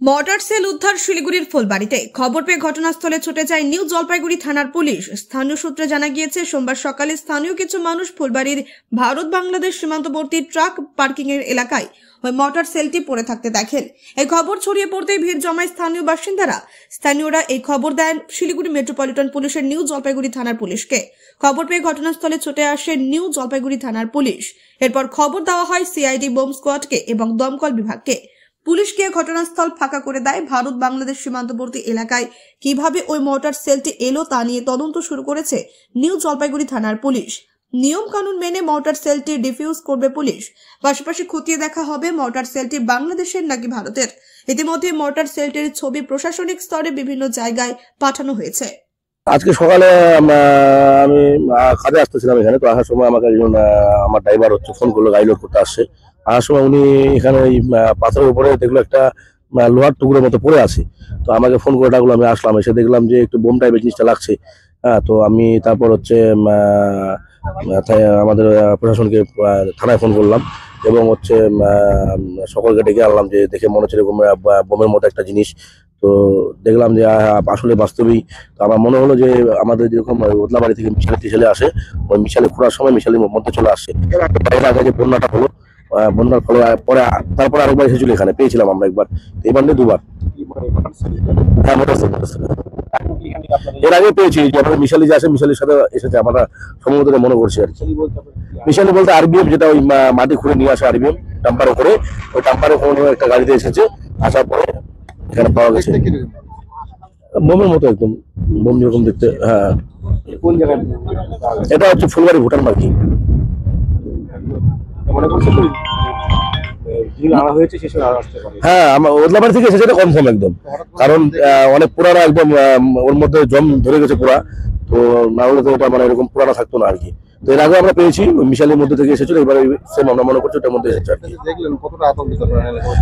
Mortar sell উদ্ধার শিলিগুড়ির ফুলবাড়িতে। খবর পেয়ে ঘটনাস্থলে ছুটে যায় নিউ জলপাইগুড়ি থানার পুলিশ। স্থানীয় সূত্রে জানা গিয়েছে, সোমবার সকালে স্থানীয় কিছু মানুষ ফুলবাড়ির ভারত বাংলাদেশ সীমান্তবর্তী ট্রাক পার্কিং এর এলাকায় ওই মর্টার সেলটি পড়ে থাকতে দেখেন। এই খবর ছড়িয়ে পড়তেই ভিড় জমায় স্থানীয় বাসিন্দারা। স্থানীয়রা এই খবর দেন শিলিগুড়ি মেট্রোপলিটন পুলিশের নিউ জলপাইগুড়ি থানার পুলিশকে। খবর পেয়ে ঘটনাস্থলে ছুটে আসে নিউ জলপাইগুড়ি থানার পুলিশ। এরপর খবর দেওয়া হয় সিআইডি বোম স্কোয়াডকে এবং দমকল বিভাগকে। পুলিশ গিয়ে ঘটনাস্থল ফাঁকা করে দেয়। ভারত বাংলাদেশ সীমান্তবর্তী এলাকায় কিভাবে ওই মর্টার সেলটি এলো তা নিয়ে তদন্ত শুরু করেছে নিউ জলপাইগুড়ি থানার পুলিশ। নিয়ম কানুন মেনে মর্টার সেলটি ডিফিউজ করবে পুলিশ। পাশাপাশি খতিয়ে দেখা হবে মর্টার সেলটি বাংলাদেশের নাকি ভারতের। ইতিমধ্যে মর্টার সেলটির ছবি প্রশাসনিক স্তরে বিভিন্ন জায়গায় পাঠানো হয়েছে। আজকে সকালে আমি কাজে আসতেছিলাম এখানে, তো আসার সময় আমাকে একজন আমার ড্রাইভার ফোন করলো, গাড়ি লোড করতে আসছে। আসার সময় উনি এখানে পাথরের উপরে দেখলো একটা লোহার টুকরোর মতো পড়ে আছে। তো আমাকে ফোন করে ডাকলো, আমি আসলাম। এসে দেখলাম যে একটু বোম টাইপের জিনিসটা লাগছে। তো আমি তারপর আমাদের প্রশাসনকে থানায় ফোন করলাম এবং সকলকে ডেকে আনলাম, যে দেখে মনে হচ্ছে এরকম বোমের মতো একটা জিনিস। তো দেখলাম যে আসলে বাস্তবেই। তো আমার মনে হলো যে আমাদের যেরকম ওদলাবাড়ি থেকে মিশালে আসে, ওই মিশালে ঘোরার সময় মিশালের মধ্যে চলে আসছে। আগে যে বন্যাটা হলো, বন্যার ফলে পরে তারপরে আরেকবার এসেছিল, এখানে পেয়েছিলাম আমরা একবার, এবার নিয়ে দুবার। হ্যাঁ, এর আগে পেয়েছি। আমাদের মিশালি যে আসে, মিশালির সাথে এসেছে আমরা সম্ভবত মনে করছি আর কি। মিশালি বলতে আরবিএম, যেটা ওই মাটি খুঁড়ে নিয়ে আসে আরবিএম ডাম্পারে করে। ওই ডাম্পারে কোনো একটা গাড়িতে এসেছে, আসার পরে এখানে পাওয়া গেছে। বোমের মতো একদম, বোম যেরকম দেখতে। হ্যাঁ, কোন জায়গায় এটা ফুলবাড়ি ভুটান পার্কিং। হ্যাঁ, ওদলাবাড়ি থেকে এসেছে, এটা কনফার্ম একদম। কারণ অনেক পুরানা, একদম ওর মধ্যে জম ধরে গেছে পুরা। তো না হলে তো এটা এরকম পুরানা থাকতো না আর কি। তো এর আগে আমরা পেয়েছি, মিশালের মধ্যে থেকে এসেছিল। এবার সেম আমরা মনে করছি ওটার মধ্যে এসেছে আর কি।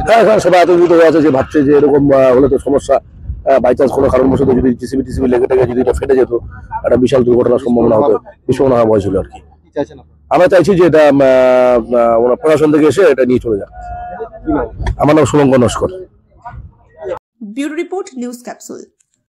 হ্যাঁ, সবাই আতঙ্কিত হয়ে আছে, যে ভাবছে যে এরকম হলে তো সমস্যা। বাই চান্স কোনো কারণবশত যদি টিসিবি লেগে টেগে যদি এটা ফেটে যেত, একটা বিশাল দুর্ঘটনার সম্ভাবনা হতো, বিস্ফোরণ হওয়া ছিল আর কি। আমরা চাইছি যে এটা প্রশাসন থেকে এসে এটা নিয়ে চলে যাক। আমার নাম Shubhankar Naskar. Bureau report, news capsule.